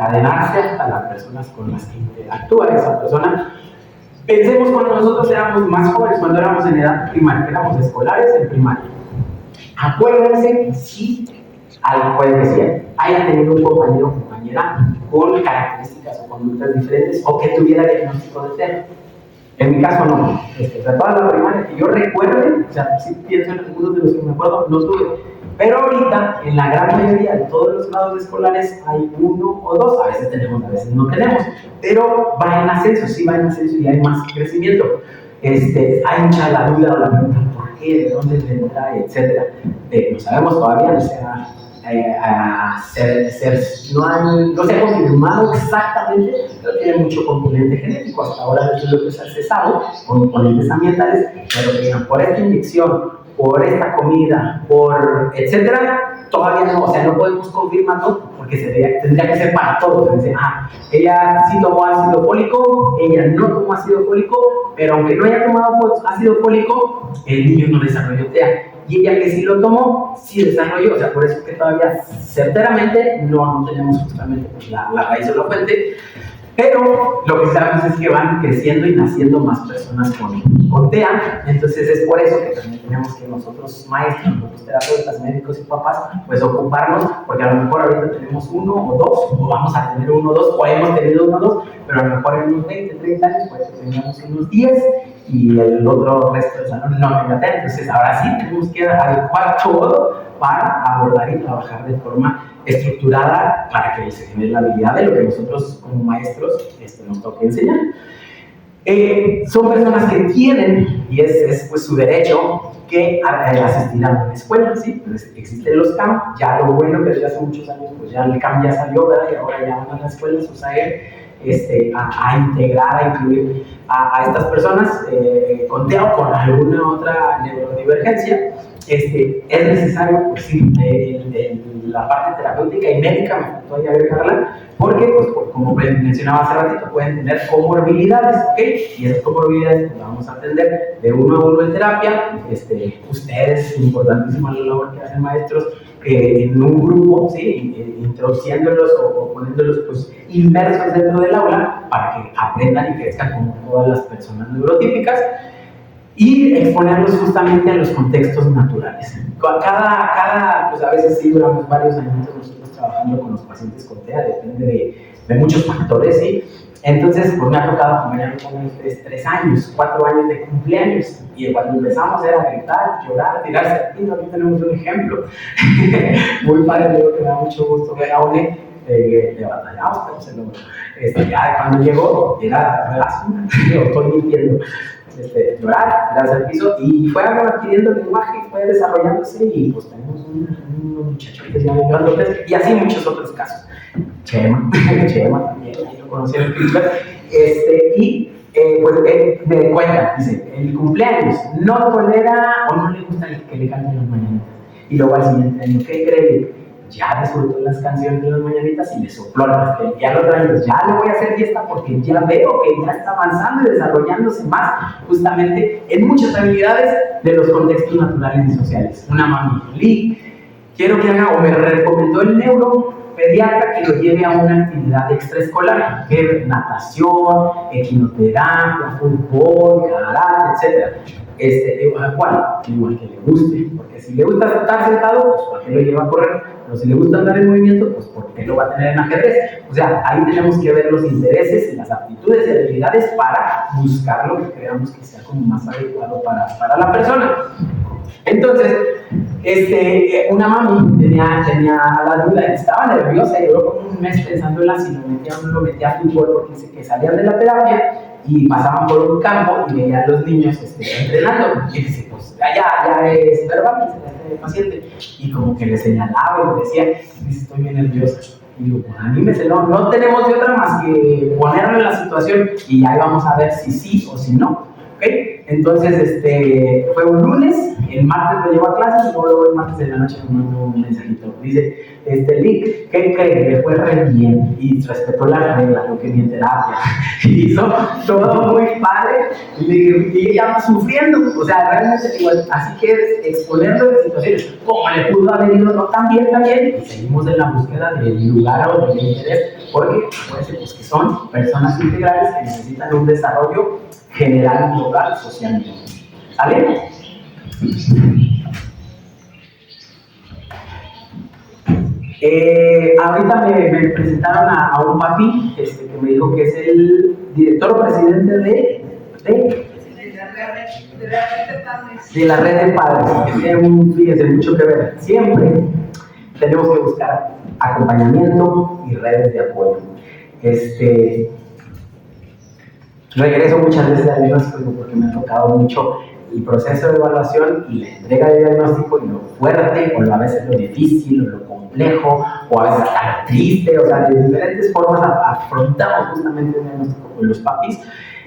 encadenarse hasta las personas con las que interactúa esa persona. Pensemos cuando nosotros éramos más jóvenes, cuando éramos en edad primaria, éramos escolares en primaria. Acuérdense que sí, puede que sí, haya tenido un compañero o compañera con características o conductas diferentes o que tuviera diagnóstico de TEA. En mi caso no, o sea, toda la primaria que yo recuerde, o sea, sí pienso en algunos de los que me acuerdo, no tuve. Pero ahorita, en la gran mayoría de todos los grados escolares, hay uno o dos, a veces tenemos, a veces no tenemos, pero va en ascenso, sí va en ascenso y hay más crecimiento. Hay mucha la duda o la pregunta, ¿por qué? ¿De dónde vendrá? Etcétera. No sabemos todavía, no se ha confirmado exactamente, pero tiene mucho componente genético. Hasta ahora eso es lo que se ha cesado, componentes ambientales, pero que digan, por esta inyección, por esta comida, por etcétera, todavía no, o sea, no podemos confirmarlo porque tendría que ser para todos. Ella sí tomó ácido fólico, ella no tomó ácido fólico, pero aunque no haya tomado ácido fólico, el niño no desarrolló TEA. Y ella que sí lo tomó, sí desarrolló, o sea, por eso que todavía certeramente no tenemos justamente pues, la raíz o la fuente, pero lo que sabemos es que van creciendo y naciendo más personas con TEA, entonces es por eso que también tenemos que nosotros maestros, los terapeutas, médicos y papás, pues ocuparnos, porque a lo mejor ahorita tenemos uno o dos, o vamos a tener uno o dos, o hemos tenido uno o dos, pero a lo mejor en unos 20, 30 años, pues tengamos unos 10, y el otro resto del salón no tenga TEA. Entonces ahora sí tenemos que adecuar todo para abordar y trabajar de forma estructurada para que se genere la habilidad de lo que nosotros como maestros nos toque enseñar. Son personas que tienen, y es pues su derecho, que asistir a una escuela, ¿sí? Entonces, existen los CAM, ya lo bueno que desde hace muchos años, pues ya el CAM ya salió, ¿verdad? Y ahora ya van a las escuelas, a integrar, a incluir a estas personas con TEA o con alguna otra neurodivergencia. Es necesario, pues sí, la parte terapéutica y médica, me faltó ahí agregarla, porque, pues, como mencionaba hace ratito, pueden tener comorbilidades, ¿ok? Y esas comorbilidades pues, las vamos a atender de uno a uno en terapia. Ustedes, importantísima la labor que hacen maestros, en un grupo, ¿sí? Introduciéndolos o poniéndolos pues, inmersos dentro del aula para que aprendan y crezcan como todas las personas neurotípicas, y exponerlos justamente a los contextos naturales. Pues a veces sí duramos varios años nosotros trabajando con los pacientes con TEA, depende de muchos factores, ¿sí? Entonces, pues me ha tocado acompañarlo con ellos 3 años, 4 años de cumpleaños, y cuando empezamos era gritar, llorar, tirarse al piso. Aquí tenemos un ejemplo muy padre, digo que me da mucho gusto ver a One, le batallamos, pero se logró. Ya cuando llegó, era relazo, estoy mintiendo. Llorar, tirarse al piso, y fue adquiriendo lenguaje, fue desarrollándose, y pues tenemos un muchacho que se llama Joan López, y así muchos otros casos. Chema también, ahí lo conocí en el Pittsburgh, pues me cuenta, dice, el cumpleaños no tolera o no le gusta que le canten las mañanitas, y luego al siguiente año, ¿qué cree? Ya disfrutó las canciones de las mañanitas y le sopló el pastel. Ya lo traen, ya le voy a hacer fiesta porque ya veo que ya está avanzando y desarrollándose más justamente en muchas habilidades de los contextos naturales y sociales. Una mami, Lee, quiero que haga, o me recomendó el neuropediatra que lo lleve a una actividad extraescolar, que es natación, equinoterapia, fútbol, karate, etc. ¿Cuál? Igual que le guste, porque si le gusta estar sentado, pues ¿por qué lo lleva a correr? Pero si le gusta andar en movimiento, pues ¿por qué lo va a tener en ajedrez? O sea, ahí tenemos que ver los intereses y las aptitudes y habilidades para buscar lo que creamos que sea como más adecuado para la persona. Entonces, una mami tenía la duda, estaba nerviosa, llevó como un mes pensándola si lo metía a fútbol, porque dice que salían de la terapia y pasaban por un campo y veían a los niños entrenando, y dice, pues ya es verbal este paciente, y como que le señalaba y le decía, dice, estoy bien nerviosa. Y digo, pues anímese, no tenemos de otra más que ponerlo en la situación y ya vamos a ver si sí o si no. ¿Okay? Entonces, fue un lunes, el martes me llevo a clases, y luego el martes de la noche me mandó un mensajito. Dice, Lick, ¿qué cree? Le fue re bien y respetó las reglas, lo que ni en terapia. Y hizo todo muy padre y ella sufriendo. O sea, realmente igual, así que exponerlo en situaciones como le pudo haber ido no tan bien también. Y seguimos en la búsqueda del lugar o del interés, porque puede ser pues, que son personas integrales que necesitan un desarrollo general, local, social. ¿Sale? Ahorita me presentaron a un papi que me dijo que es el director o presidente de la red de padres. Fíjense, mucho que ver. Siempre tenemos que buscar acompañamiento y redes de apoyo. Regreso muchas veces al diagnóstico porque me ha tocado mucho el proceso de evaluación y la entrega de diagnóstico y lo fuerte, o a veces lo difícil, o lo complejo, o a veces hasta lo triste, o sea, de diferentes formas afrontamos justamente el diagnóstico con los papis.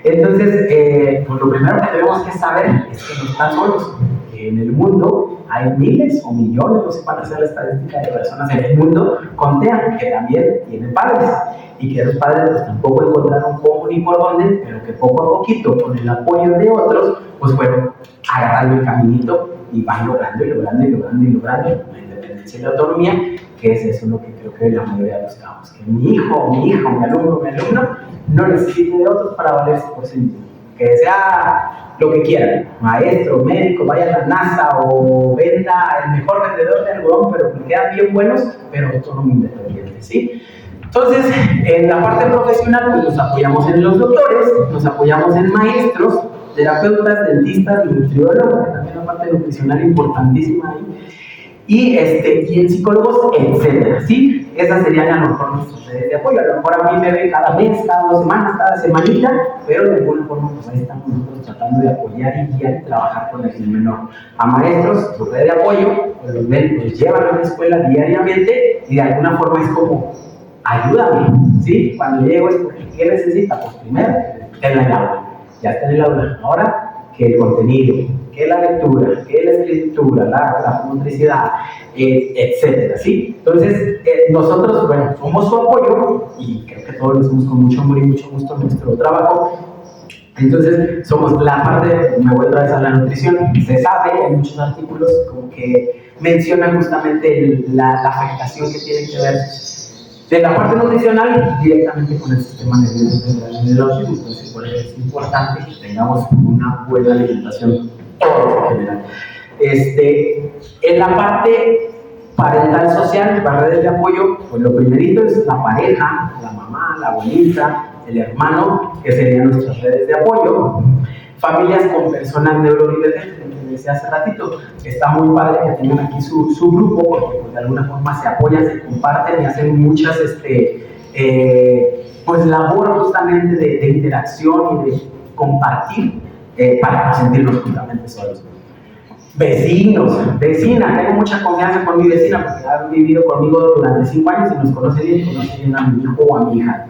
Entonces, pues lo primero que tenemos que saber es que no están solos. En el mundo hay miles o millones, no sé cuál es la estadística de personas en el mundo con TEA que también tienen padres y que esos padres pues, tampoco encontraron cómo ni por dónde, pero que poco a poquito, con el apoyo de otros, pues fueron agarrando el caminito y van logrando la independencia y la autonomía, que es eso lo que creo que la mayoría buscamos, que mi hijo, mi alumno, no necesite de otros para valerse por sí mismo, que sea lo que quieran, maestro, médico, vaya a la NASA o venda el mejor vendedor de algodón, pero que quedan bien buenos, pero autónomo independiente, ¿sí? Entonces, en la parte profesional, pues nos apoyamos en los doctores, nos apoyamos en maestros, terapeutas, dentistas, nutriólogos, que también la parte nutricional importantísima ahí, y en psicólogos, etcétera, ¿sí? Esas serían a lo mejor nuestras redes de apoyo. A lo mejor a mí me ven cada mes, cada 2 semanas, cada semanita, pero de alguna forma pues ahí estamos nosotros tratando de apoyar y guiar y trabajar con el menor. A maestros, su red de apoyo, pues los ven, los llevan a la escuela diariamente y de alguna forma es como, ayúdame, ¿sí? Cuando llego es porque, ¿qué necesita? Pues primero, está en el aula, ya está en el aula. Ahora, que el contenido, que la lectura, que la escritura, la motricidad, etcétera, ¿sí? Entonces, nosotros, bueno, somos su apoyo y creo que todos lo hacemos con mucho amor y mucho gusto en nuestro trabajo. Entonces, somos la parte, me voy otra vez a la nutrición, se sabe, hay muchos artículos como que mencionan justamente la afectación que tiene que ver de la parte nutricional directamente con el sistema nervioso central del autismo. Entonces, por eso es importante que tengamos una buena alimentación todo en general. En la parte parental social, las redes de apoyo, pues lo primerito es la pareja, la mamá, la abuelita, el hermano, que serían nuestras redes de apoyo. Familias con personas neurodivergentes, como decía hace ratito, está muy padre que tengan aquí su grupo, porque pues, de alguna forma se apoyan, se comparten y hacen muchas pues labor justamente de interacción y de compartir para no sentirnos justamente solos. Vecinos, vecina, tengo mucha confianza con mi vecina porque ha vivido conmigo durante 5 años y nos conoce bien a mi hijo o a mi hija.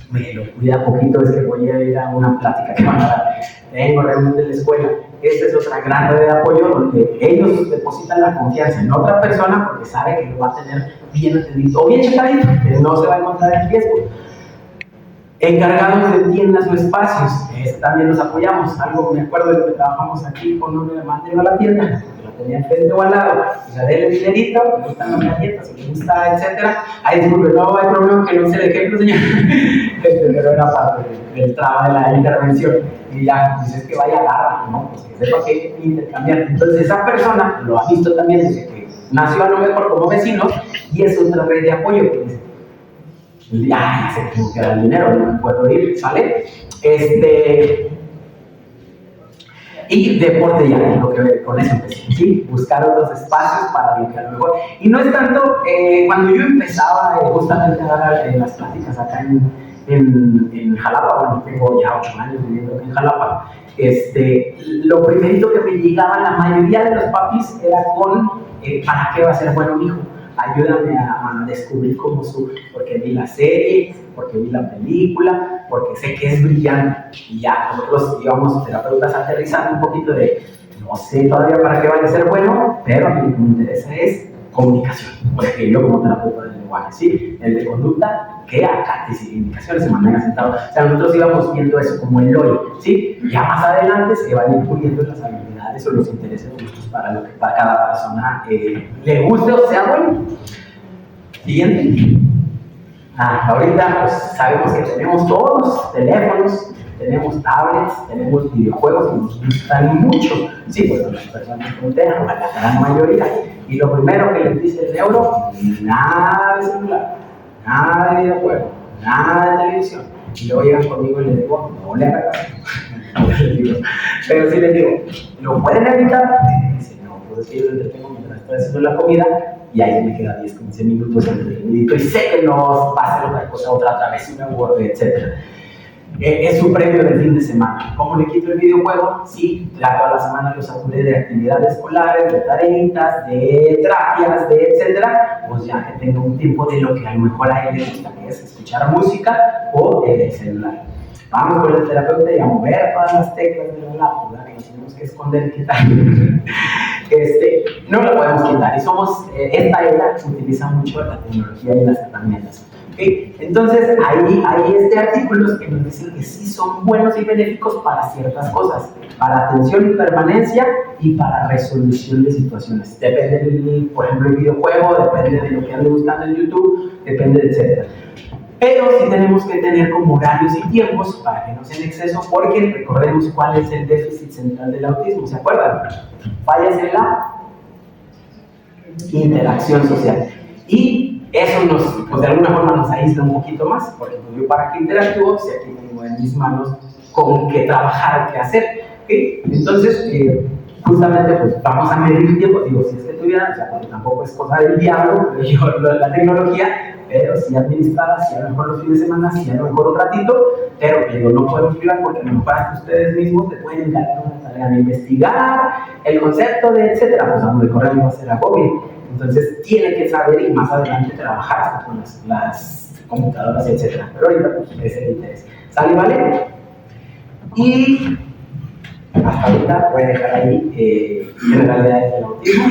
Me lo cuida poquito, es que voy a ir a una plática que van a dar. Tengo reunión de la escuela. Esta es otra gran red de apoyo donde ellos depositan la confianza en otra persona porque sabe que lo va a tener bien atendido o bien checadito, que no se va a encontrar en riesgo. Encargados de tiendas o espacios, también nos apoyamos. Algo me acuerdo de lo que trabajamos aquí con uno de mandé a la tienda, que lo tenía enfrente o al lado, y la de dinerito, me gustan las galletas, me gusta, etcétera. Ay, disculpe, no hay problema que no sea el ejemplo, señor. Pero era parte del trama de la intervención. Y ya, dices que vaya a agarrar, ¿no? Pues que sepa que hay que intercambiar. Entonces, esa persona lo ha visto también desde que nació a lo mejor como vecino, y es otra red de apoyo que dice, ya, se tengo que dar dinero, no me puedo ir, ¿sale? Y deporte ya, lo que con eso empecé, ¿sí? Buscar otros espacios para lo que a lo mejor. Y no es tanto, cuando yo empezaba justamente a dar las pláticas acá en Jalapa, bueno, tengo ya 8 años viviendo aquí en Jalapa, lo primerito que me llegaba la mayoría de los papis era con, ¿para qué va a ser bueno mi hijo? Ayúdame a descubrir cómo porque vi la serie, porque vi la película, porque sé que es brillante. Y ya nosotros íbamos, terapeutas, aterrizando un poquito de, no sé todavía para qué vaya a ser bueno, pero a mí lo que me interesa es comunicación, porque yo como terapeuta del lenguaje, ¿sí? El de conducta, que acá te sigue indicaciones, se mantenga sentado. O sea, nosotros íbamos viendo eso como el hoy, ¿sí? Ya más adelante se van a ir puliendo las habilidades o los intereses justos para lo que para cada persona le guste o sea bueno. Siguiente. Ahorita pues sabemos que tenemos todos teléfonos, tenemos tablets, tenemos videojuegos que nos gustan mucho, sí, pues las personas contean, o la gran mayoría. Y lo primero que les dice el neuro, nada de celular, nada de videojuego, nada de televisión. Y luego llegan conmigo y les digo, no le hagan caso. Pero sí les digo, ¿lo pueden evitar? Dicen, no, pues es que yo lo entretengo mientras estoy haciendo la comida y ahí me queda 10, 15 minutos entretenido y sé que no va a ser otra cosa, otra travesura, etc. Es su premio del fin de semana. ¿Cómo le quito el videojuego? Sí, toda la semana los saturé de actividades escolares, de tareitas, de terapias, de etcétera. Pues ya que tengo un tiempo de lo que a lo mejor a él le gusta, que es escuchar música o el celular. Vamos con el terapeuta y a mover todas las teclas de la laptop, que nos tenemos que esconder y quitar. No lo podemos quitar y somos, esta era utiliza mucho la tecnología y las herramientas. ¿Okay? Entonces, hay artículos que nos dicen que sí son buenos y benéficos para ciertas cosas, para atención y permanencia y para resolución de situaciones. Depende, por ejemplo, del videojuego, depende de lo que ande buscando en YouTube, depende de etcétera. Pero sí tenemos que tener como horarios y tiempos para que no sea en exceso, porque recordemos cuál es el déficit central del autismo, ¿se acuerdan? Fallas en la interacción social. Y eso nos, pues de alguna forma nos aísla un poquito más, porque yo para que interactúo, si aquí tengo en mis manos con qué trabajar, qué hacer. ¿Okay? Entonces, justamente pues vamos a medir tiempo, digo, si es que tuviera, o sea, porque tampoco es cosa del diablo, la tecnología, pero sí administrada, sí a lo mejor los fines de semana, sí a lo mejor un ratito, pero que no podemos cuidar porque a lo mejor hasta ustedes mismos te pueden dar una tarea de investigar el concepto de etcétera, pues a donde corremos va a ser agobio. Entonces tiene que saber y más adelante trabajar hasta con las computadoras, etcétera. Pero ahorita pues ese es el interés. ¿Sale, vale? Y hasta ahorita voy a dejar ahí generalidades del autismo.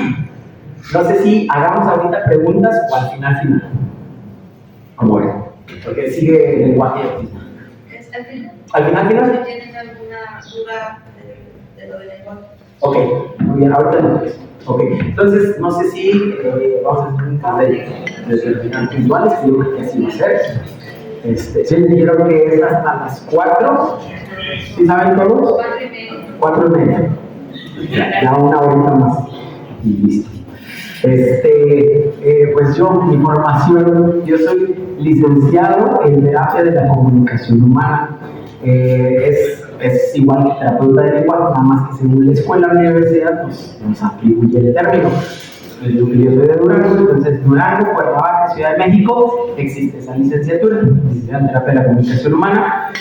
No sé si hagamos ahorita preguntas o al final. ¿Cómo es? Porque sigue el lenguaje de autismo. ¿Es al final? ¿Al final? ¿Tienen alguna duda de lo del lenguaje? Ok, muy bien, ahorita lo ves. Ok, entonces no sé si vamos a hacer un par de determinantes puntuales, que yo creo que así va a ser. Sí, dijeron que es hasta las 4. ¿Sí saben todos? 4:30. Ya una horita más. Y listo. Pues mi formación, yo soy licenciado en terapia de la comunicación humana. Es igual que terapeuta de lenguaje, nada más que según la escuela o la universidad nos atribuye el término. Yo soy de Durango, entonces Durango, Cuernavaca, Ciudad de México, existe esa licenciatura, licenciada en terapia de la comunicación humana.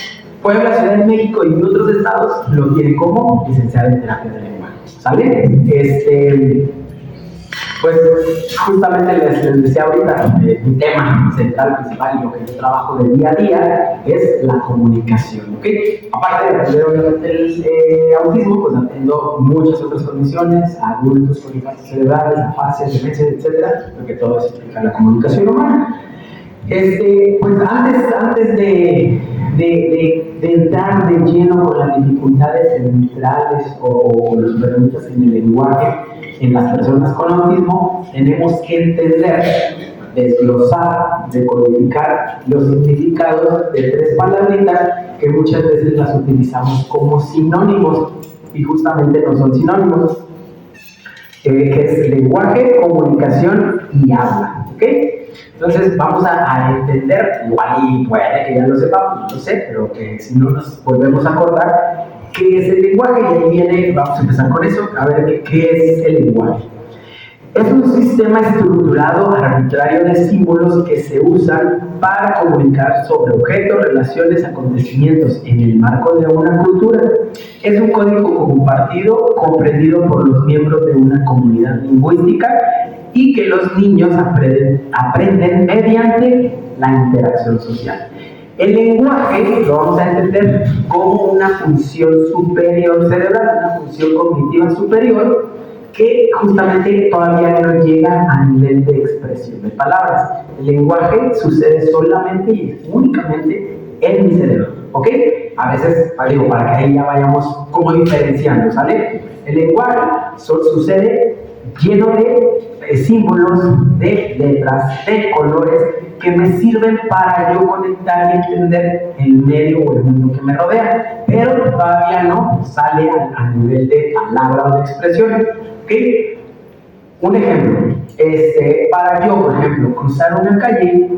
Puebla, Ciudad de México y otros estados lo tienen como licenciada en terapia de lenguaje. ¿Sale? Pues justamente les decía ahorita, mi tema central, principal y lo que yo trabajo de día a día es la comunicación, ¿ok? Aparte de atender obviamente el autismo, pues atiendo muchas otras condiciones, adultos con infartos cerebrales, afasias, demencia, etcétera, porque todo eso implica la comunicación humana. Pues antes de entrar de lleno con las dificultades centrales o los problemas en el lenguaje en las personas con autismo, tenemos que entender, desglosar, decodificar los significados de 3 palabritas que muchas veces las utilizamos como sinónimos y justamente no son sinónimos, que es lenguaje, comunicación y habla, ¿ok? Entonces vamos a entender, igual y puede que ya lo sepamos, no lo sé, pero que si no nos volvemos a acordar qué es el lenguaje, y ahí viene, vamos a empezar con eso, a ver qué es el lenguaje. Es un sistema estructurado arbitrario de símbolos que se usan para comunicar sobre objetos, relaciones, acontecimientos en el marco de una cultura. Es un código compartido, comprendido por los miembros de una comunidad lingüística y que los niños aprenden mediante la interacción social. El lenguaje lo vamos a entender como una función superior cerebral, una función cognitiva superior que justamente todavía no llega a nivel de expresión de palabras. El lenguaje sucede solamente y únicamente en mi cerebro, ¿ok? A veces, digo, para que ahí ya vayamos como diferenciando, ¿sale? El lenguaje sucede lleno de símbolos, de letras, de colores que me sirven para yo conectar y entender el medio o el mundo que me rodea, pero todavía no sale a nivel de palabra o de expresión, ¿ok? Un ejemplo, para yo, por ejemplo, cruzar una calle,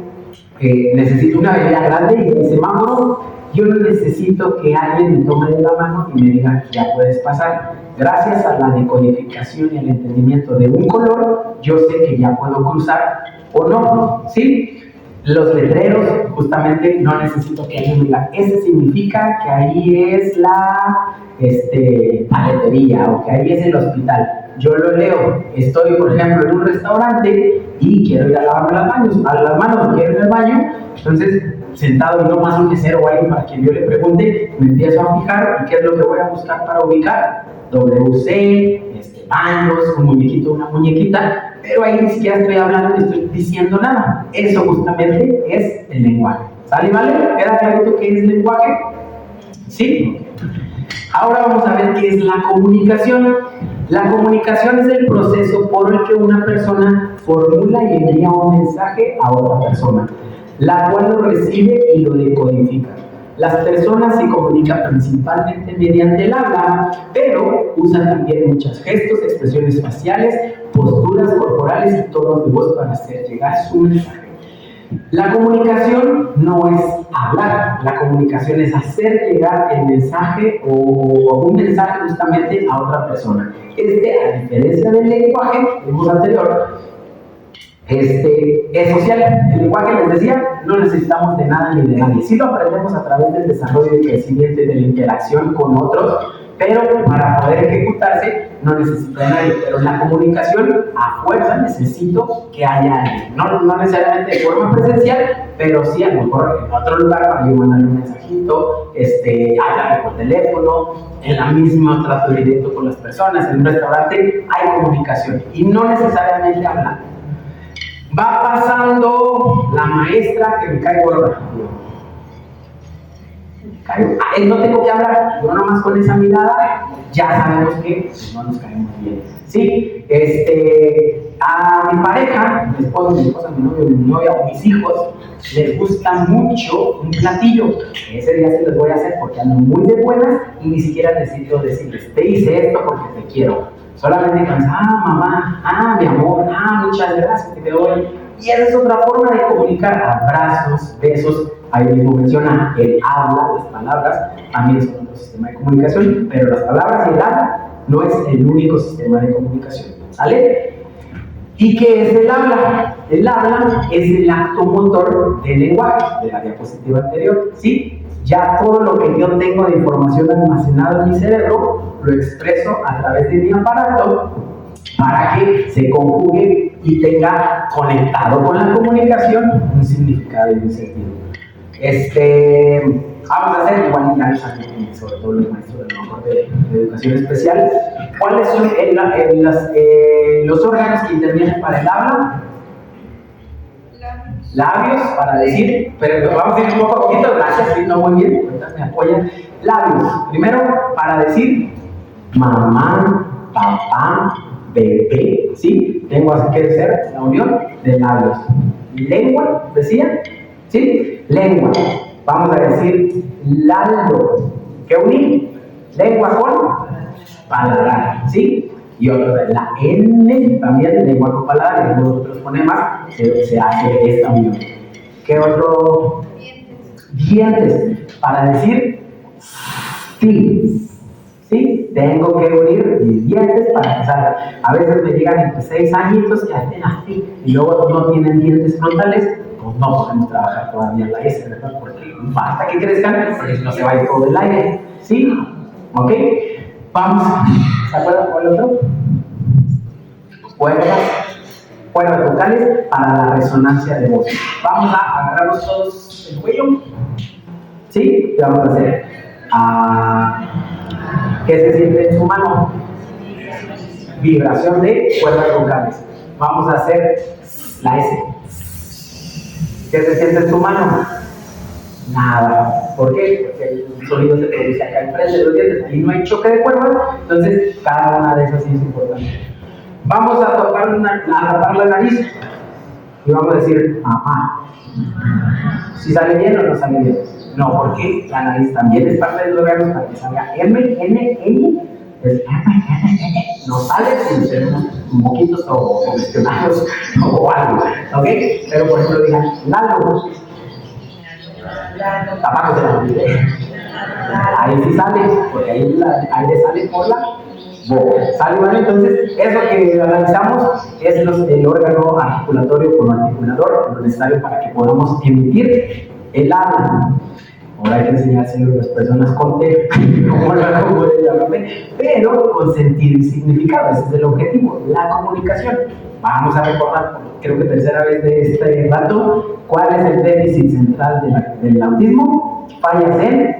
necesito una avenida grande y el semáforo, yo no necesito que alguien me tome de la mano y me diga que ya puedes pasar. Gracias a la decodificación y al entendimiento de un color, yo sé que ya puedo cruzar o no, ¿sí? Los letreros, justamente, no necesito que alguien me diga, ese significa que ahí es la paletería o que ahí es el hospital. Yo lo leo, estoy, por ejemplo, en un restaurante y quiero ir a lavarme las manos, quiero ir al baño, entonces, sentado y no más un mesero o alguien para quien yo le pregunte, me empiezo a fijar y qué es lo que voy a buscar para ubicar. WC, baños, un muñequito, una muñequita, pero ahí ni siquiera estoy hablando ni estoy diciendo nada. Eso justamente es el lenguaje. ¿Sale, vale? ¿Queda clarito qué es lenguaje? ¿Sí? Ahora vamos a ver qué es la comunicación. La comunicación es el proceso por el que una persona formula y envía un mensaje a otra persona, la cual lo recibe y lo decodifica. Las personas se comunican principalmente mediante el habla, pero usan también muchos gestos, expresiones faciales, posturas corporales y tonos de voz para hacer llegar su mensaje. La comunicación no es hablar, la comunicación es hacer llegar el mensaje o un mensaje justamente a otra persona. A diferencia del lenguaje, que vimos anterior, es social. El lenguaje, les decía, no necesitamos de nada ni de nadie. Sí lo aprendemos a través del desarrollo y crecimiento y de la interacción con otros, pero para poder ejecutarse no necesita de nadie. Pero en la comunicación, a fuerza, necesito que haya alguien. No necesariamente de forma presencial, pero sí a lo mejor en otro lugar para yo mandarle un mensajito, hablar por teléfono, en la misma trato directo con las personas, en un restaurante hay comunicación y no necesariamente hablar. Va pasando la maestra que me cae gorda. No tengo que hablar, yo nomás con esa mirada ya sabemos que no nos caemos bien. Sí, a mi pareja, mi esposa, mi novio, mi novia o mis hijos les gusta mucho un platillo. Ese día se los voy a hacer porque ando muy de buenas y ni siquiera necesito decirles, te hice esto porque te quiero. Solamente cuando mamá, mi amor, muchas gracias, que te doy. Y esa es otra forma de comunicar, abrazos, besos. Ahí mismo menciona el habla, las palabras, también son otro sistema de comunicación, pero las palabras y el habla no es el único sistema de comunicación, ¿sale? ¿Y qué es el habla? El habla es el acto motor del lenguaje, de la diapositiva anterior, ¿sí? Ya todo lo que yo tengo de información almacenada en mi cerebro, lo expreso a través de mi aparato para que se conjugue y tenga conectado con la comunicación un significado y un sentido. Vamos a hacer igual aquí, sobre todo los maestros de educación especial. ¿Cuáles son los órganos que intervienen para el habla? Labios, para decir, pero vamos a ir un poco a poquito, gracias, sí, no muy bien, ahorita me apoyan. Labios, primero para decir mamá, papá, bebé, ¿sí? Lengua quiere ser la unión de labios. Lengua, decía, ¿sí? Lengua. Vamos a decir Laldo. ¿Qué uní? Lengua con paladar, ¿sí? Y otra, la N también, lengua con paladar, y algunos otros fonemas, se hace esta unión. ¿Qué otro? Dientes. Para decir sí. ¿Sí? Tengo que unir mis dientes para que salga. A veces me llegan entre 6 añitos que hacen así y luego no tienen dientes frontales, pues no podemos trabajar todavía la S, ¿verdad? Porque basta que crezcan, porque si no se va a ir todo el aire. ¿Sí? ¿Ok? Vamos. ¿Se acuerdan cuál otro? Cuerdas vocales para la resonancia de voz. Vamos a agarrarnos todos el cuello. ¿Sí? ¿Qué vamos a hacer? ¿Qué se siente en su mano? Vibración de cuerdas vocales. Vamos a hacer la S. ¿Qué se siente en tu mano? Nada. ¿Por qué? Porque el sonido se produce acá enfrente de los dientes. Ahí no hay choque de cuerdas, entonces cada una de esas sí es importante. Vamos a tapar la nariz y vamos a decir, ajá. Si sale bien o no sale bien. No, porque la nariz también es parte del órgano para que salga M, N, N. No sale si tenemos moquitos o congestionados o algo, ¿ok? Pero por ejemplo digan, Lalo, tapamos de la nariz. Ahí sí sale, porque ahí el aire sale por la boca. ¿Sale, vale? Entonces, eso que analizamos es el órgano articulatorio como articulador, lo necesario para que podamos emitir el habla. Ahora hay que enseñárselo a las personas con T, como pero con sentido y significado. Ese es el objetivo, la comunicación. Vamos a recordar, creo que tercera vez de este rato, cuál es el déficit central del autismo. Fallas en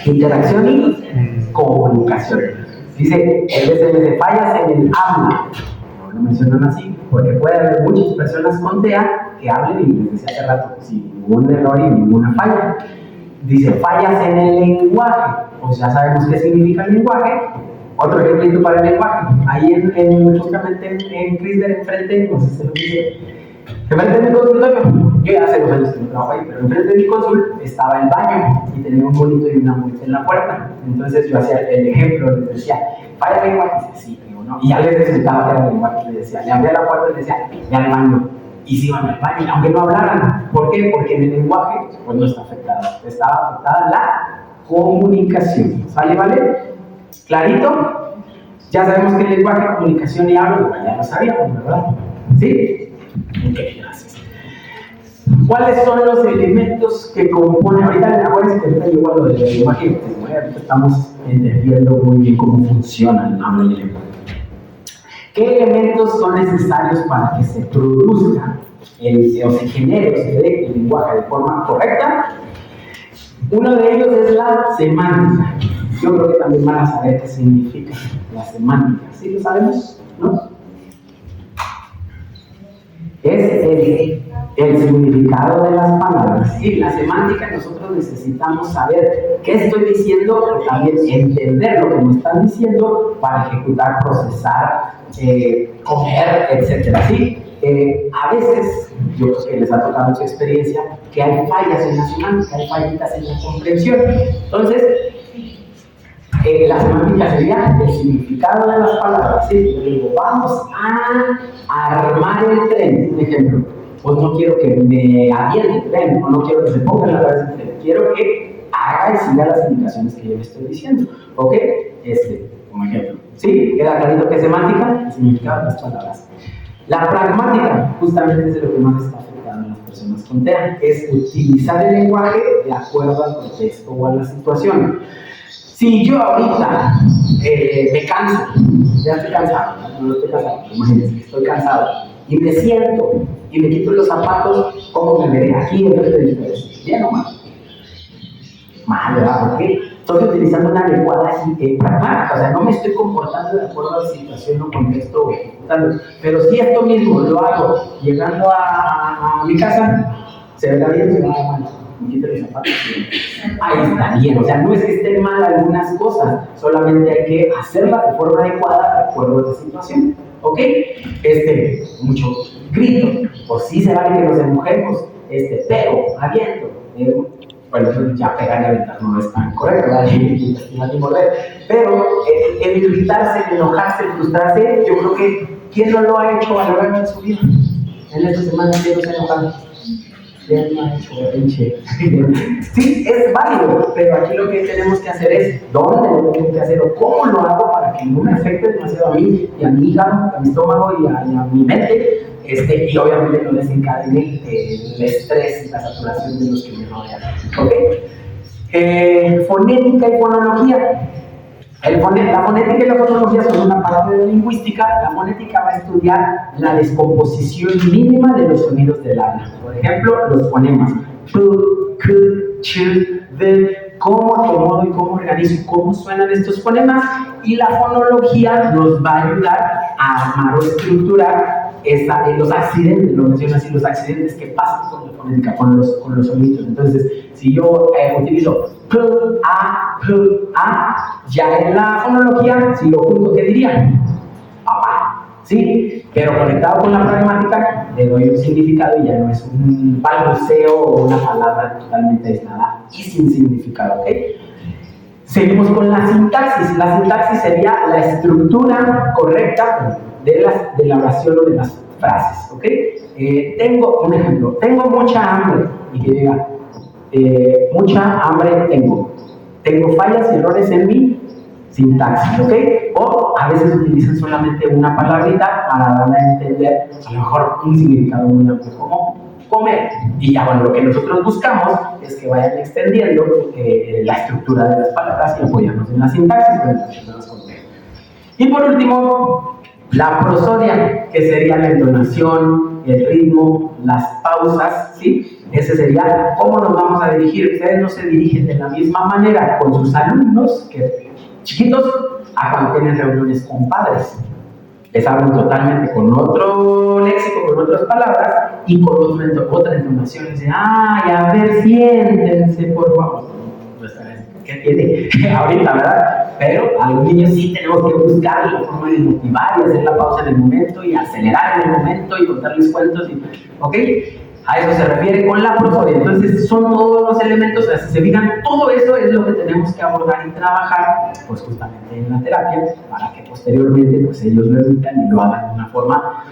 interacción y comunicación. Dice el DSM, fallas en el habla. No lo mencionan así, porque puede haber muchas personas con TEA que hablen y les decía hace rato, sin ningún error y ninguna falla. Dice fallas en el lenguaje, pues ya sabemos qué significa el lenguaje. Otro ejemplito para el lenguaje, ahí justamente en Crisler enfrente, no sé si se lo dice, enfrente de mi consultorio, yo ya hace 2 años que no trabajo ahí, pero enfrente de mi consultorio estaba el baño y tenía un monito y una multa en la puerta. Entonces yo hacía el ejemplo, les decía, falla el lenguaje, y dice, sí, digo, no, y ya les resultaba que era el lenguaje, le decía, le abría la puerta y le decía, ya al baño. Y se iban al baño, aunque no hablaran. ¿Por qué? Porque en el lenguaje pues no está afectada. Estaba afectada la comunicación. ¿Sale, vale? ¿Clarito? Ya sabemos que el lenguaje, comunicación y habla, ya lo sabíamos, ¿verdad? ¿Sí? Ok, gracias. ¿Cuáles son los elementos que componen? Ahorita acuérdense que ahorita yo cuando del lenguaje, ahorita estamos entendiendo muy bien cómo funciona el habla y el lenguaje. ¿Qué elementos son necesarios para que se produzca o se genere o se dé el lenguaje de forma correcta? Uno de ellos es la semántica. Yo creo que también van a saber qué significa la semántica. ¿Sí lo sabemos? ¿No? Es el significado de las palabras. Sí, la semántica, nosotros necesitamos saber qué estoy diciendo, pero también entender lo que me están diciendo para ejecutar, procesar, comer, etc. ¿Sí? A veces, yo creo que les ha tocado en su experiencia, que hay fallas en la semántica, hay fallitas en la comprensión. Entonces, la semántica sería el significado de las palabras. ¿Sí? Yo digo, vamos a armar el tren, un ejemplo. Pues no quiero que me aviente el tren, o no quiero que se ponga en la cabeza del tren. Quiero que haga y siga las indicaciones que yo le estoy diciendo. ¿Ok? Como ejemplo. ¿Sí? ¿Queda clarito que es semántica? El significado de las palabras. La pragmática, justamente es de lo que más está afectando a las personas con TEA, es utilizar el lenguaje de acuerdo al contexto o a la situación. Si yo ahorita me canso, ya estoy cansado, no estoy cansado, imagínense que estoy cansado, y me siento y me quito los zapatos, ¿cómo me veré aquí enfrente de ustedes? ¿Bien o mal? Mal, ¿verdad? ¿Por qué? Estoy utilizando una lenguaje pragmática, o sea, no me estoy comportando de acuerdo a la situación o contexto o ejecutando. Pero si esto mismo lo hago llegando a mi casa, se verá bien, se verá mal. Me quito los zapatos. Ahí está bien, o sea, no es que estén mal algunas cosas, solamente hay que hacerlas de forma adecuada de acuerdo a la situación. ¿Ok? Mucho grito, o sí se vale que nos enojemos, pero, aviento. Bueno, ya pegar y aventar no es tan correcto, ¿verdad? Y morder. Pero el gritarse, el enojarse, el frustrarse, yo creo que ¿quién no lo ha hecho a lo largo de su vida? En esta semana, ¿quién no se ha enojado? ¿Quién no ha hecho berrinche? Sí, es válido, pero aquí lo que tenemos que hacer es dónde lo tengo que hacer o cómo lo hago para que no me afecte demasiado a mí y a mi hígado, a mi estómago y a mi mente. Y obviamente no desencadene el estrés y la saturación de los que me rodean. ¿Ok? Fonética y fonología. La fonética y la fonología son una parte de la lingüística. La fonética va a estudiar la descomposición mínima de los sonidos del habla. Por ejemplo, los fonemas. P, K, cómo acomodo y cómo organizo, cómo suenan estos fonemas, y la fonología nos va a ayudar a armar o estructurar los accidentes, lo menciono así, los accidentes que pasan con la fonética, con los sonidos. Entonces, si yo utilizo p, a, ya en la fonología, si lo junto, ¿qué diría? Papá, ¿sí? Pero conectado con la pragmática, le doy un significado y ya no es un balbuceo o una palabra totalmente aislada y sin significado, ¿ok? Seguimos con la sintaxis. La sintaxis sería la estructura correcta de la oración o de las frases, ¿ok? Tengo un ejemplo, tengo mucha hambre, y que diga, mucha hambre tengo fallas y errores en mi sintaxis, ¿ok? O a veces utilizan solamente una palabrita para dar a entender a lo mejor un significado muy amplio como comer. Y ya, bueno, lo que nosotros buscamos es que vayan extendiendo la estructura de las palabras y apoyarnos en la sintaxis, pero y por último, la prosodia, que sería la entonación, el ritmo, las pausas, ¿sí? Ese sería cómo nos vamos a dirigir. Ustedes no se dirigen de la misma manera con sus alumnos, que chiquitos, a cuando tienen reuniones con padres. Les hablan totalmente con otro léxico, con otras palabras y con otra entonación. Dicen, ay, a ver, siéntense, por favor. ¿Qué tiene ahorita, verdad? Pero a los niños sí tenemos que buscar la forma de motivar y hacer la pausa en el momento y acelerar en el momento y contarles cuentos. ¿Ok? A eso se refiere con la prosodia. Entonces son todos los elementos, o sea, si se fijan, todo eso es lo que tenemos que abordar y trabajar, pues justamente en la terapia, para que posteriormente pues ellos lo evitan y lo hagan de una forma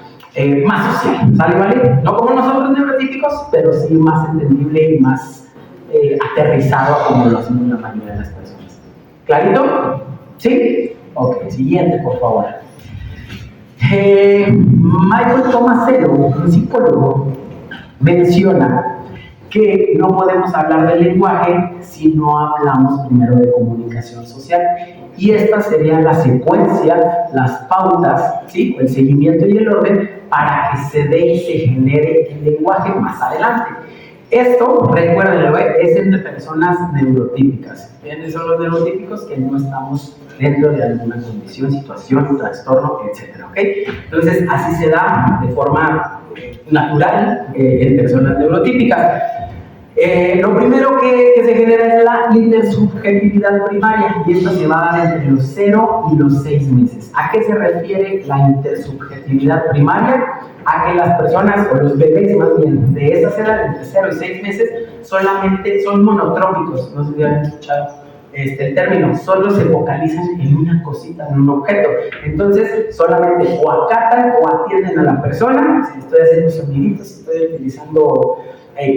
más social, ¿sale, vale? No como nosotros neurotípicos, pero sí más entendible y más aterrizado como lo hacemos la mayoría de las personas. ¿Clarito? ¿Sí? Ok, siguiente, por favor. Michael Tomasero, un psicólogo, menciona que no podemos hablar del lenguaje si no hablamos primero de comunicación social. Y esta sería la secuencia, las pautas, ¿sí? El seguimiento y el orden para que se dé y se genere el lenguaje más adelante. Esto, recuérdenlo, es entre personas neurotípicas. ¿Quiénes son los neurotípicos? Que no estamos dentro de alguna condición, situación, trastorno, etc. ¿Ok? Entonces, así se da de forma natural en personas neurotípicas. Lo primero que se genera es la intersubjetividad primaria, y esto se va a dar entre los 0 y los 6 meses. ¿A qué se refiere la intersubjetividad primaria? A que las personas, o los bebés más bien, de esas edades, entre 0 y 6 meses, solamente son monotrópicos. No sé si han escuchado el término, solo se focalizan en una cosita, en un objeto. Entonces, solamente o acatan o atienden a la persona, si estoy haciendo soniditos, si estoy utilizando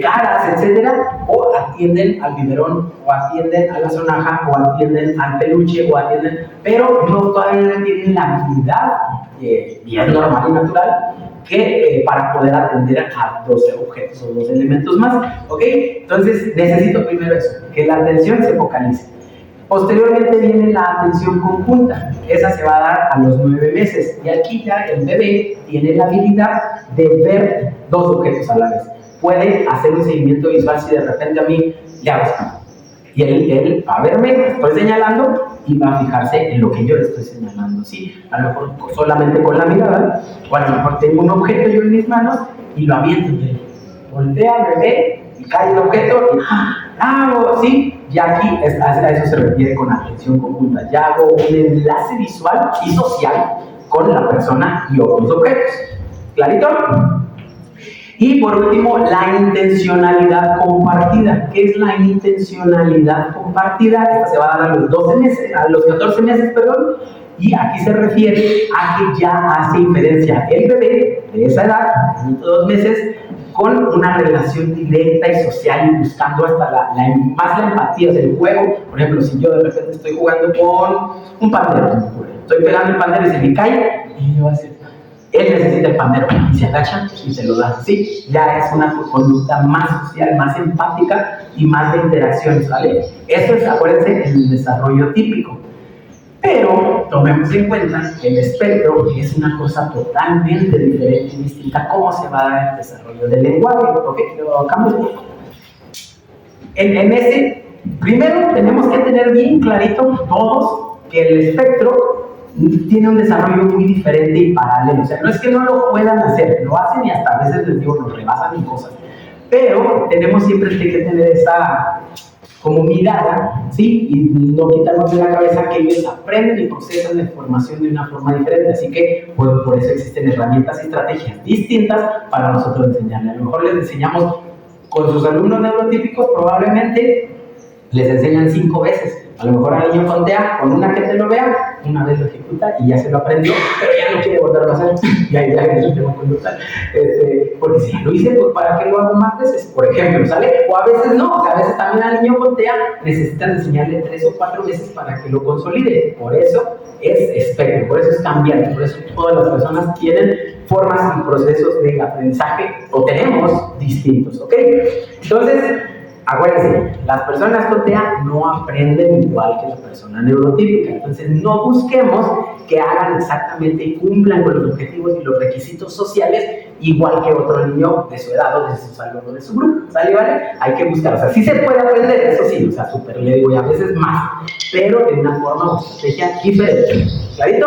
caras, etcétera, o atienden al biberón, o atienden a la sonaja, o atienden al peluche, o atienden, pero no todavía no tienen la habilidad, y es normal y natural, que para poder atender a 12 objetos o 2 elementos más, ¿ok? Entonces necesito primero eso, que la atención se focalice. Posteriormente viene la atención conjunta, esa se va a dar a los 9 meses, y aquí ya el bebé tiene la habilidad de ver 2 objetos a la vez. Puede hacer un seguimiento visual si de repente a mí le hago esto. Y él va a verme, estoy señalando, y va a fijarse en lo que yo le estoy señalando, ¿sí? A lo mejor solamente con la mirada, o a lo mejor tengo un objeto yo en mis manos y lo aviento. Voltea, me ve, y cae el objeto, y ¡bravo! ¿Sí? Y aquí a eso se refiere con atención conjunta. Ya hago un enlace visual y social con la persona y otros objetos. ¿Clarito? Y por último, la intencionalidad compartida. ¿Qué es la intencionalidad compartida? Esta se va a dar a los 12 meses, a los 14 meses, perdón, y aquí se refiere a que ya hace diferencia el bebé de esa edad, 2 meses, con una relación directa y social y buscando hasta más la empatía, o sea, el juego. Por ejemplo, si yo de repente estoy jugando con un pandero, estoy pegando el pandero y se me cae, y yo voy a decir, él necesita el pandero y se agacha y se lo da. Sí, ya es una conducta más social, más empática y más de interacciones, ¿vale? Eso es, acuérdense, el desarrollo típico. Pero tomemos en cuenta que el espectro es una cosa totalmente diferente y distinta a cómo se va a dar el desarrollo del lenguaje. ¿Ok? Lo cambio. en ese, primero tenemos que tener bien clarito todos que el espectro tiene un desarrollo muy diferente y paralelo. O sea, no es que no lo puedan hacer, lo hacen y hasta a veces les digo, nos rebasan en cosas. Pero tenemos siempre que tener esa como mirada, ¿sí? Y no quitarnos de la cabeza que ellos aprenden y procesan la información de una forma diferente. Así que pues, por eso existen herramientas y estrategias distintas para nosotros enseñarles. A lo mejor les enseñamos con sus alumnos neurotípicos, probablemente les enseñan 5 veces. A lo mejor al niño con TEA, con una que te lo vea, una vez lo ejecuta y ya se lo aprendió, pero ya no quiere volverlo a hacer. Ya es el tema conductual. Porque si ya lo hice, pues ¿para qué lo hago más veces? Por ejemplo, ¿sale? O a veces no, o sea, a veces también al niño con TEA necesitan enseñarle 3 o 4 veces para que lo consolide. Por eso es espectro, por eso es cambiante, por eso todas las personas tienen formas y procesos de aprendizaje, o tenemos distintos, ¿ok? Entonces, acuérdense, las personas con TEA no aprenden igual que la persona neurotípica, entonces no busquemos que hagan exactamente y cumplan con los objetivos y los requisitos sociales igual que otro niño de su edad o de sus alumnos de su grupo, ¿sale? ¿Vale? Hay que buscar, o sea, sí se puede aprender, eso sí, o sea, súper le digo, y a veces más, pero de una forma o estrategia diferente, ¿clarito?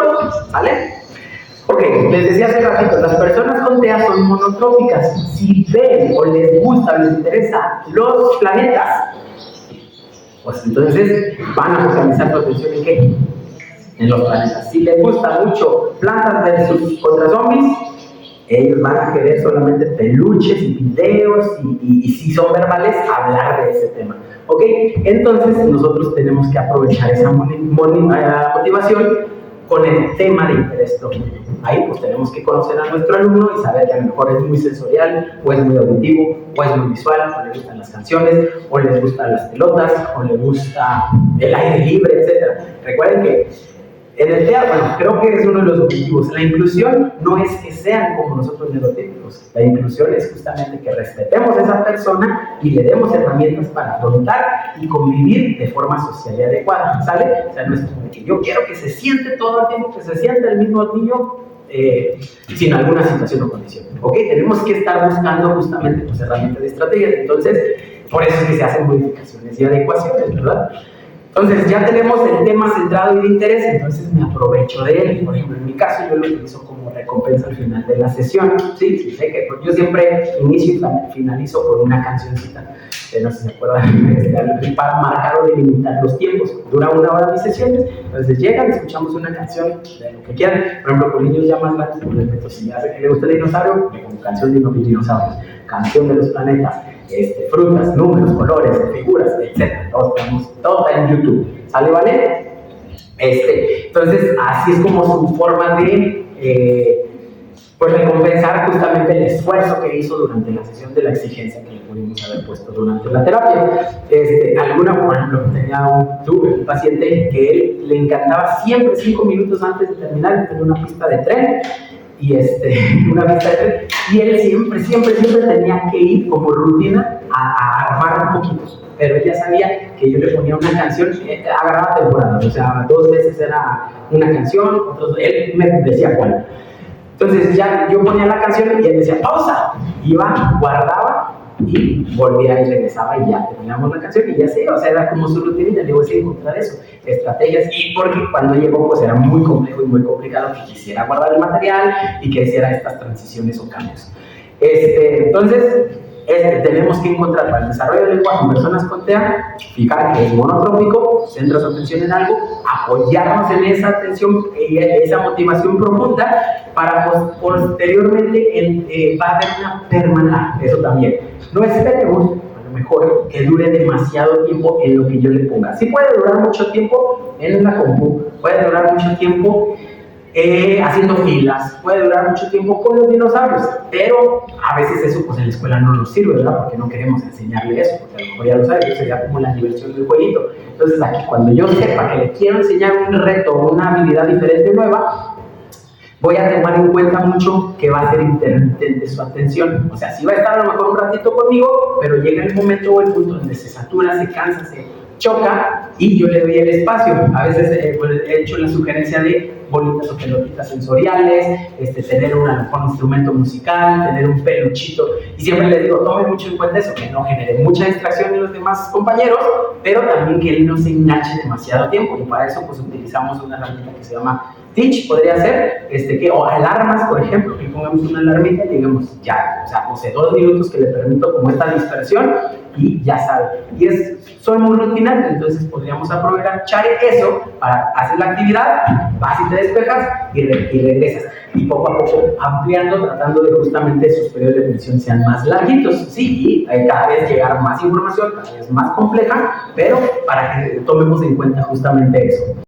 ¿Sale? Ok, les decía hace ratito, las personas con TEA son monotrópicas. Si ven o les gusta o les interesa los planetas, pues entonces van a focalizar su atención en ¿qué? En los planetas. Si les gusta mucho plantas versus contra zombies, ellos van a querer solamente peluches y videos y si son verbales, hablar de ese tema. ¿Ok? Entonces nosotros tenemos que aprovechar esa motivación con el tema de interés profundo. Ahí pues tenemos que conocer a nuestro alumno y saber que a lo mejor es muy sensorial, o es muy auditivo, o es muy visual, o le gustan las canciones, o les gustan las pelotas, o le gusta el aire libre, etc. Recuerden que en el TEA, bueno, creo que es uno de los objetivos. La inclusión no es que sean como nosotros neurotípicos. La inclusión es justamente que respetemos a esa persona y le demos herramientas para afrontar y convivir de forma social y adecuada, ¿sale? O sea, no es como que yo quiero que se siente todo el tiempo, que se siente el mismo niño sin alguna situación o condición, ¿ok? Tenemos que estar buscando justamente pues, herramientas de estrategias. Entonces, por eso es que se hacen modificaciones y adecuaciones, ¿verdad? Entonces ya tenemos el tema centrado y de interés, entonces me aprovecho de él. Por ejemplo, en mi caso yo lo utilizo como recompensa al final de la sesión. Sí, sé que yo siempre inicio y finalizo con una cancioncita, no sé si se acuerdan, para marcar o delimitar los tiempos. Dura 1 hora mis sesiones, entonces llegan, escuchamos una canción de lo que quieran. Por ejemplo, con niños ya más grandes, pues les meto, si ya sé que le gusta el dinosaurio, le pongo canción de los dinosaurios, canción de los planetas, frutas, números, colores, figuras, etc. Todo está en YouTube. ¿Sale, vale? Entonces, así es como su forma de pues recompensar justamente el esfuerzo que hizo durante la sesión de la exigencia que le pudimos haber puesto durante la terapia. Por ejemplo, tuve un paciente que él le encantaba siempre 5 minutos antes de terminar, tenía una pista de tren, y y él siempre tenía que ir como rutina a armar un poquito, pero él ya sabía que yo le ponía una canción, agarraba temporadas, o sea, 2 veces era una canción, él me decía cuál. Entonces ya yo ponía la canción y él decía pausa, iba, guardaba y volvía y regresaba y ya terminamos la canción y ya sé, o sea, era como su rutina y ya le voy a encontrar eso, estrategias, y porque cuando llegó pues era muy complejo y muy complicado que quisiera guardar el material y que hiciera estas transiciones o cambios. Entonces, tenemos que encontrar para el desarrollo del lenguaje en personas con TEA, fijar que es monotrópico, centra su atención en algo, apoyarnos en esa atención, esa motivación profunda, para posteriormente va a haber una permanencia, eso también. No esperemos, a lo mejor, que dure demasiado tiempo en lo que yo le ponga. Sí puede durar mucho tiempo en la compu, puede durar mucho tiempo haciendo filas, puede durar mucho tiempo con los dinosaurios, pero a veces eso pues en la escuela no nos sirve, ¿verdad? Porque no queremos enseñarle eso, porque a lo mejor ya lo sabe, eso sería como la diversión del jueguito. Entonces aquí, cuando yo sepa que le quiero enseñar un reto o una habilidad diferente nueva, voy a tomar en cuenta mucho que va a ser intermitente su atención. O sea, sí va a estar a lo mejor un ratito conmigo, pero llega el momento o el punto donde se satura, se cansa, se choca y yo le doy el espacio. A veces pues, he hecho la sugerencia de bolitas o pelotitas sensoriales, tener a lo mejor un instrumento musical, tener un peluchito, y siempre le digo, tome mucho en cuenta eso, que no genere mucha distracción en los demás compañeros, pero también que él no se enganche demasiado tiempo, y para eso pues utilizamos una herramienta que se llama Teach, podría ser, o alarmas, por ejemplo, que pongamos una alarmita y digamos, ya, o sea, no sé, 2 minutos que le permito como esta dispersión, y ya sabe, y soy muy rutinario, entonces podríamos aprovechar eso para hacer la actividad, vas y te despejas y regresas, y poco a poco ampliando, tratando de justamente sus periodos de atención sean más larguitos, sí, y cada vez llegar más información, cada vez más compleja, pero para que tomemos en cuenta justamente eso.